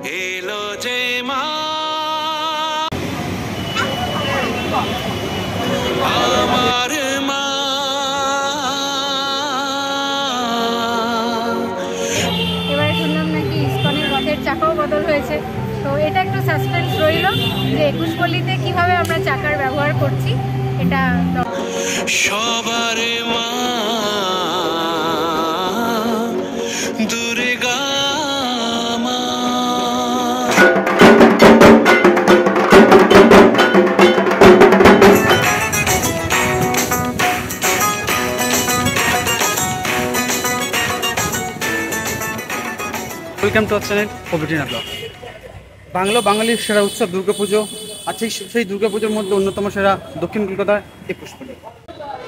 এলো যে মা আমার মা। এবারে শুনলাম নাকি ইসকনের রথের চাকাও বদল হয়েছে, তো এটা একটু সাসপেন্স রইল যে 21 পল্লীতে কিভাবে আমরা চাকার ব্যবহার করছি। এটা সবার মা দুর্গা মা। ওয়েলকাম টু আওয়ার চ্যানেল ওবিটিনা ব্লগ। বাঙালির সেরা উৎসব দুর্গাপুজো। আর সেই দুর্গাপুজোর মধ্যে অন্যতম সেরা দক্ষিণ কলকাতার 21 পল্লী।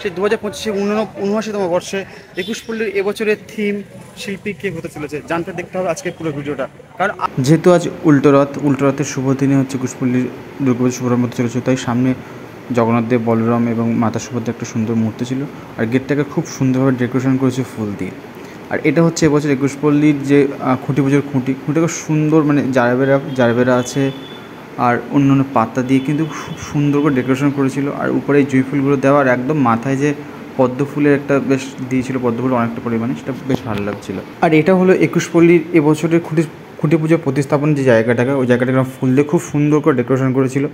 সেই 2025 79তম বর্ষে 21 পল্লীর এবছরের থিম শিল্পী কে হতে চলেছে জানতে দেখতে হবে আজকে পুরো ভিডিওটা। কারণ যেহেতু আজ উল্টোরথের শুভ দিনে হচ্ছে 21 পল্লীর দুর্গাপুজো শুভারম্ভ হতে চলেছে, তাই সামনে জগন্নাথ দেব, বলরাম এবং মাতা সুভদ্রার একটা সুন্দর মূর্তি ছিল। আর গেটটাকে খুব সুন্দরভাবে ডেকোরেশন করেছে ফুল দিয়ে। আর এটা হচ্ছে এবছর 21 পল্লীর যে খুঁটি পুজোর খুঁটিটাকে সুন্দর, মানে জারবেরা আছে আর অন্যান্য পাতা দিয়ে কিন্তু খুব সুন্দর করে ডেকোরেশন করেছিল। আর উপরে এই জুঁই ফুলগুলো দেওয়া, আর একদম মাথায় যে পদ্ম ফুলের একটা বেশ দিয়েছিল, পদ্ম ফুল অনেকটা পরিমাণে, সেটা বেশ ভালো লাগছিল। আর এটা হলো 21 পল্লীর এবছরের খুঁটি পুজো প্রতিস্থাপন যে জায়গাটাকে, ওই জায়গাটাকে ফুল দিয়ে খুব সুন্দর করে ডেকোরেশন করেছিল।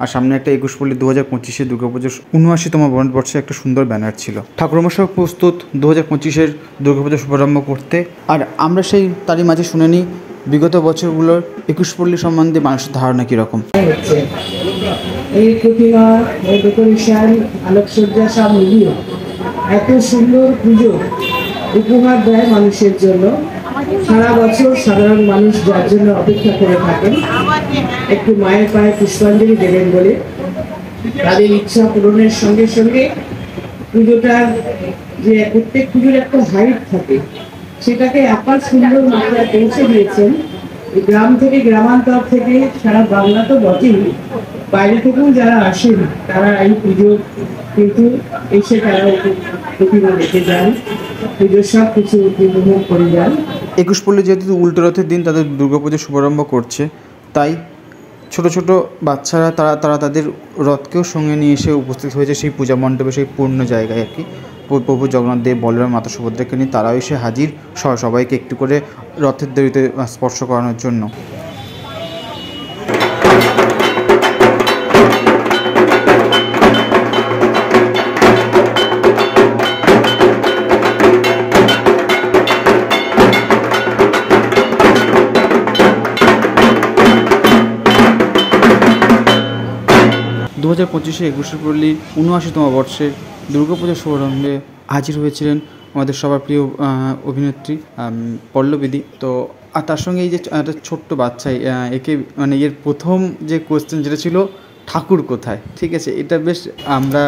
আর সামনে একটা 21 পল্লী 2025 দুর্গাপুজোর 79তম বর্ষে একটা সুন্দর ব্যানার ছিল। ঠাকুরমশাই প্রস্তুত 2025 দুর্গাপুজো শুভারম্ভ করতে। আর আমরা তারই মাঝে শুনে নিই বিগত বছরগুলোর 21 পল্লী সম্বন্ধে মানুষের ধারণা কীরকম। এই প্রতিমা, এই ডেকোরেশন, আলোকসজ্জা সব মিলিয়ে এত সুন্দর পুজো উপহার দেয় মানুষের জন্য। সারা বছর সাধারণ মানুষ যার জন্য অপেক্ষা করে থাকেন একটু মায়ের পায়ে পুষ্পাঞ্জলি দেবেন বলে, তাদের ইচ্ছা পূরণের সঙ্গে সঙ্গে পুজোটার যে প্রত্যেক পুজোর একটা হাইট থাকে, সেটাকে আবার সুন্দর মাত্রায় পৌঁছে দিয়েছেন। গ্রাম থেকে, গ্রামান্তর থেকে, সারা বাংলা তো বটেই, বাইরে থেকেও যারা আসেন তারা এই পুজো কিন্তু এসে তারা প্রতিমা দেখে যান, পুজোর সব কিছু উপভোগ করে যান। 21 পল্লী যেহেতু উল্টোরথের দিন তাদের দুর্গাপুজো শুভারম্ভ করছে, তাই ছোট ছোট বাচ্চারা তারা তাদের রথকেও সঙ্গে নিয়ে এসে উপস্থিত হয়েছে সেই পূজা মণ্ডপে, সেই পূর্ণ জায়গায় আর কি। প্রভু জগন্নাথ দেব, বলরাম, মাতা সুভদ্রাকে নিয়ে তারাও এসে হাজির, সবাইকে একটু করে রথের দড়িতে স্পর্শ করানোর জন্য। দু 2025 21 পল্লীর 79তম বর্ষে দুর্গাপুজোর শুভারম্ভে হাজির হয়েছিলেন আমাদের সবার প্রিয় অভিনেত্রী পল্লবীদি। তো আর তার সঙ্গে এই যে একটা ছোট্ট বাচ্চা, একে মানে এর প্রথম যে কোয়েশ্চেন যেটা ছিল ঠাকুর কোথায়, ঠিক আছে, এটা বেশ আমরা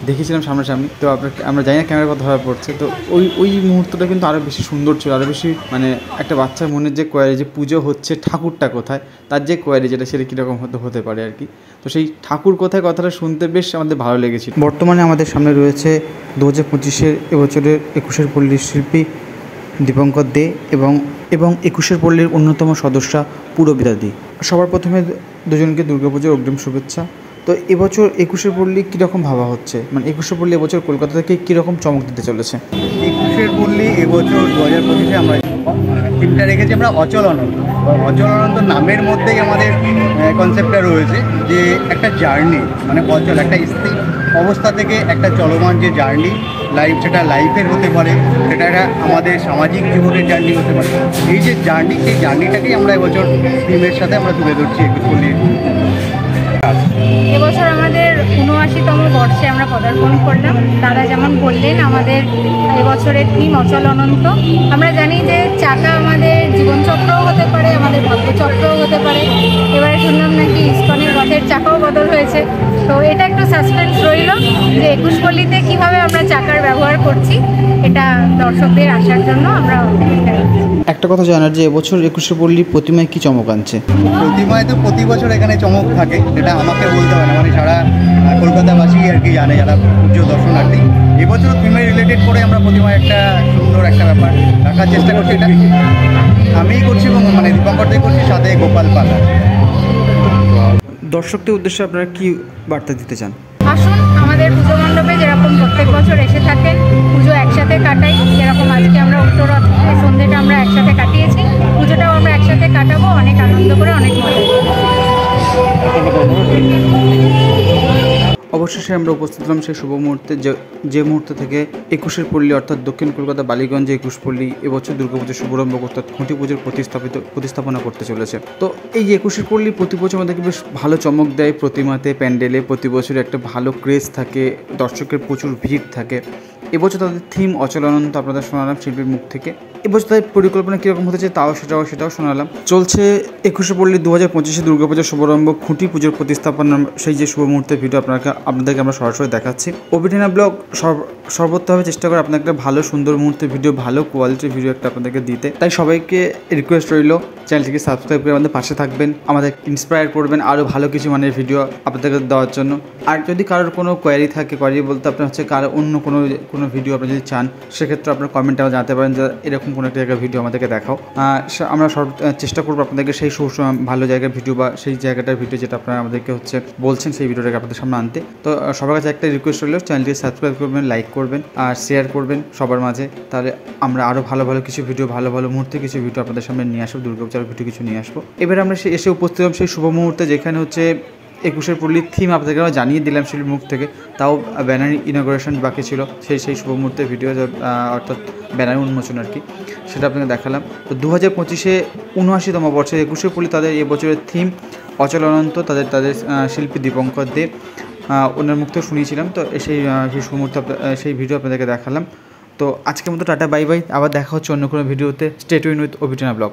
দেখেছিলাম সামনাসামনি। তো আমরা জানি না ক্যামেরার কথা ধরা পড়ছে, তো ওই মুহূর্তটা কিন্তু আরও বেশি সুন্দর ছিল, আরও বেশি মানে একটা বাচ্চার মনের যে কোয়ারি যে পুজো হচ্ছে ঠাকুরটা কোথায়, তার যে কোয়ারি সেটা কীরকম হতে পারে আর কি। তো সেই ঠাকুর কোথায় কথাটা শুনতে বেশ আমাদের ভালো লেগেছিল। বর্তমানে আমাদের সামনে রয়েছে 2025 এবছরের 21 পল্লীর শিল্পী দীপঙ্কর দে এবং 21 পল্লীর অন্যতম সদস্যা পূরবিতা দি। সবার প্রথমে দুজনকে দুর্গাপুজোর অগ্রিম শুভেচ্ছা। তো এবছর 21 পল্লী কীরকম ভাবা হচ্ছে, মানে 21 পল্লী এবছর কলকাতা থেকে কীরকম চমক দিতে চলেছে? 21 পল্লী এবছর 2025 আমরা থিমটা রেখেছি আমরা অচল আনন্দ। অচল আনন্দ নামের মধ্যেই আমাদের কনসেপ্টটা রয়েছে যে একটা জার্নি, মানে অচল একটা স্থির অবস্থা থেকে একটা চলমান যে জার্নি লাইফ, সেটা লাইফের হতে পারে, সেটা একটা আমাদের সামাজিক জীবনের জার্নি হতে পারে। এই যে জার্নি, সেই জার্নিটাকেই আমরা এবছর থিমের সাথে আমরা তুলে ধরছি 21 পল্লীর। এবছর আমাদের 79তম বর্ষে আমরা পদার্পণ করলাম। দাদা যেমন বললেন, আমাদের এবছরের থিম অচল অনন্ত। আমরা জানি যে চাকা আমাদের জীবনচক্রও হতে পারে, আমাদের ভাগ্যচক্রও হতে পারে। এবারে শুনলাম নাকি ইসকনের রথের চাকাও বদল হয়েছে, তো এটা একটু সাসপেন্স রইল যে 21 পল্লীতে কীভাবে আমরা চাকার ব্যবহার করছি। এটা দর্শকদের আসার জন্য আমরা একটা কথা জানার যে এবছর 21 পল্লী প্রতিমায় কী চমক আনছে? প্রতিমায় তো প্রতি বছর এখানে চমক থাকে, সেটা আমাকে বলতে হয় না, মানে সারা কলকাতাবাসী আর কি জানে, যারা পুজো দর্শনার্থী। এবছর থিমে রিলেটেড করে আমরা প্রতিমা একটা সুন্দর একটা ব্যাপার রাখার চেষ্টা করছি। এটা আমিই করছি এবং মানে দীপঙ্করটাই করছি, সাথে গোপাল পালা। দর্শকদের উদ্দেশ্যে আপনারা কি বার্তা দিতে চান? আসুন আমাদের পুজো মণ্ডপে যেরকম প্রত্যেক বছর এসে থাকেন, পুজো একসাথে কাটাই। যেরকম আজকে আমরা উত্তররথ সন্ধ্যেটা আমরা একসাথে কাটিয়েছি, পুজোটাও আমরা একসাথে কাটাবো অনেক আনন্দ করে, অনেক মজা করে। অবশেষে আমরা উপস্থিত হলাম সেই শুভ মুহূর্তে, যে মুহূর্ত থেকে 21 পল্লী অর্থাৎ দক্ষিণ কলকাতা বালিগঞ্জে 21 পল্লী এবছর দুর্গাপুজোর শুভারম্ভ অর্থাৎ খুঁটি পুজোর প্রতিস্থাপনা করতে চলেছে। তো এই 21 পল্লী প্রতি বছর আমাদেরকে বেশ ভালো চমক দেয় প্রতিমাতে, প্যান্ডেলে। প্রতি বছর একটা ভালো ক্রেজ থাকে, দর্শকের প্রচুর ভিড় থাকে। এবছর তাদের থিম অচল অনন্ত আপনাদের শোনালাম শিল্পীর মুখ থেকে। এবছর তাদের পরিকল্পনা কীরকম হতে চায় সেটাও শোনালাম। চলছে 21 পল্লী 2025 দুর্গাপুজোর শুভারম্ভ খুঁটি পুজোর প্রতিস্থাপনা, সেই যে শুভ মুহূর্তের ভিডিও আপনাদেরকে আমরা সরাসরি দেখাচ্ছি। অভিটেনা ব্লগ সর্বোত্তভাবে চেষ্টা করে আপনাকে একটা ভালো সুন্দর মুহূর্তের ভিডিও, ভালো কোয়ালিটির ভিডিও একটা আপনাদেরকে দিতে। তাই সবাইকে রিকোয়েস্ট রইল চ্যানেলটিকে সাবস্ক্রাইব করে আমাদের পাশে থাকবেন, আমাদের ইন্সপায়ার করবেন আরও ভালো কিছু মানের ভিডিও আপনাদেরকে দেওয়ার জন্য। আর যদি কারোর কোনো কোয়ারি থাকে, কোয়ারি বলতে আপনার হচ্ছে কারো অন্য কোনো ভিডিও আপনি যদি চান, সেক্ষেত্রে আপনার কমেন্টে আমরা জানাতে পারেন যে এরকম কোনো একটা জায়গার ভিডিও আমাদেরকে দেখাও। আমরা চেষ্টা করবো আপনাদেরকে সেই ভালো জায়গার ভিডিও বা সেই জায়গাটার ভিডিও যেটা আপনারা আমাদেরকে বলছেন সেই ভিডিওটাকে আপনাদের সামনে আনতে। তো সবার কাছে একটা রিকোয়েস্ট রইল, চ্যানেলটিকে সাবস্ক্রাইব করবেন, লাইক করবেন আর শেয়ার করবেন সবার মাঝে। তাহলে আমরা আরও ভালো ভালো কিছু ভিডিও, ভালো ভালো মুহূর্তে কিছু ভিডিও আপনাদের সামনে নিয়ে আসবো, দুর্গাপূজার ভিডিও কিছু নিয়ে আসবো। এবার আমরা এসে উপস্থিত হলাম সেই শুভ মুহূর্তে, যেখানে হচ্ছে 21 পল্লীর থিম আপনাদেরকে আমরা জানিয়ে দিলাম শিল্পীর মুখ থেকে, তাও ব্যানার ইনগ্রেশন বাকি ছিল। সেই শুভ মুহূর্তের ভিডিও অর্থাৎ ব্যানার উন্মোচন আর কি, সেটা আপনাকে দেখালাম। তো 2025 79তম বর্ষে 21 পল্লী তাদের এবছরের থিম অচল অনন্ত। তাদের শিল্পী দীপঙ্কর দে, ওনার মুখ থেকে শুনিয়েছিলাম। তো সেই শুভ মুহূর্তে সেই ভিডিও আপনাদেরকে দেখালাম। তো আজকের মতো টাটা, বাই বাই। আবার দেখা হচ্ছে অন্য কোনো ভিডিওতে। স্টে টিউন উইথ অভিটেনা ব্লগ।